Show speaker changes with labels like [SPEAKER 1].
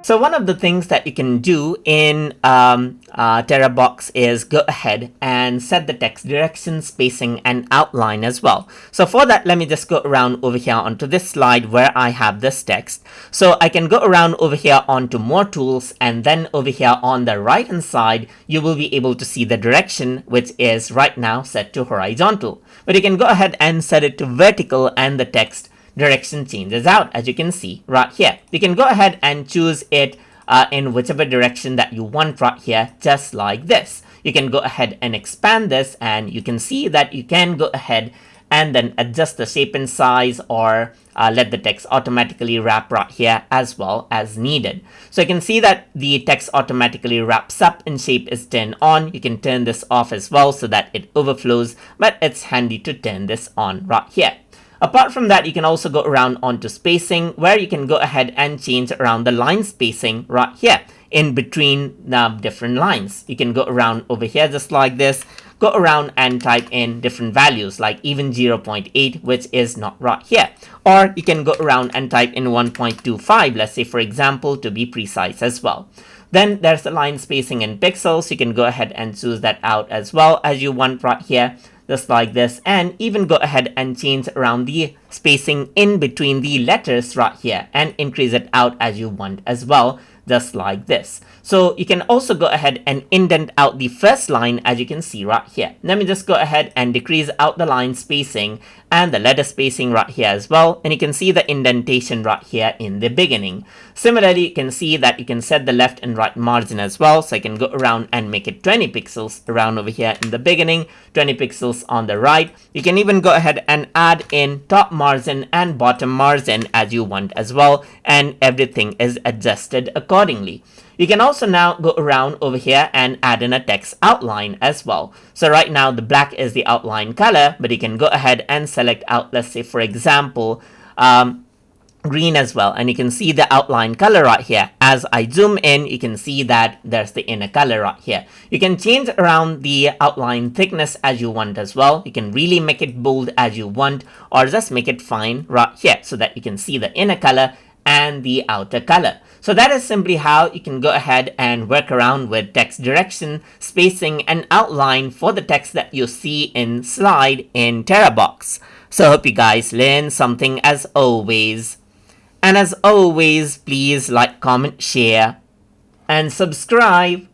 [SPEAKER 1] So one of the things that you can do in Terabox is go ahead and set the text direction, spacing, and outline as well. So for that, let me just go around over here onto this slide where I have this text. So I can go around over here onto more tools, and then over here on the right hand side, you will be able to see the direction, which is right now set to horizontal. But you can go ahead and set it to vertical, and the text direction changes out, as you can see right here. You can go ahead and choose it in whichever direction that you want right here, just like this. You can go ahead and expand this, and you can see that you can go ahead and then adjust the shape and size, or let the text automatically wrap right here as well as needed. So you can see that the text automatically wraps up and shape is turned on. You can turn this off as well so that it overflows, but it's handy to turn this on right here. Apart from that, you can also go around onto spacing, where you can go ahead and change around the line spacing right here in between the different lines. You can go around over here just like this, go around and type in different values like even 0.8, which is not right here. Or you can go around and type in 1.25, let's say for example, to be precise as well. Then there's the line spacing in pixels. You can go ahead and choose that out as well as you want right here, just like this, and even go ahead and change around the spacing in between the letters right here and increase it out as you want as well, just like this. So you can also go ahead and indent out the first line, as you can see right here. Let me just go ahead and decrease out the line spacing and the letter spacing right here as well, and you can see the indentation right here in the beginning. Similarly, you can see that you can set the left and right margin as well, so I can go around and make it 20 pixels around over here in the beginning, 20 pixels on the right. You can even go ahead and add in top margin and bottom margin as you want as well, and everything is adjusted accordingly. You can also now go around over here and add in a text outline as well. So right now the black is the outline color, but you can go ahead and select out, let's say for example, green as well, and you can see the outline color right here. As I zoom in, you can see that there's the inner color right here. You can change around the outline thickness as you want as well. You can really make it bold as you want, or just make it fine right here so that you can see the inner color and the outer color. So that is simply how you can go ahead and work around with text direction, spacing, and outline for the text that you see in slide in Terabox. So I hope you guys learned something as always. And as always, please like, comment, share, and subscribe.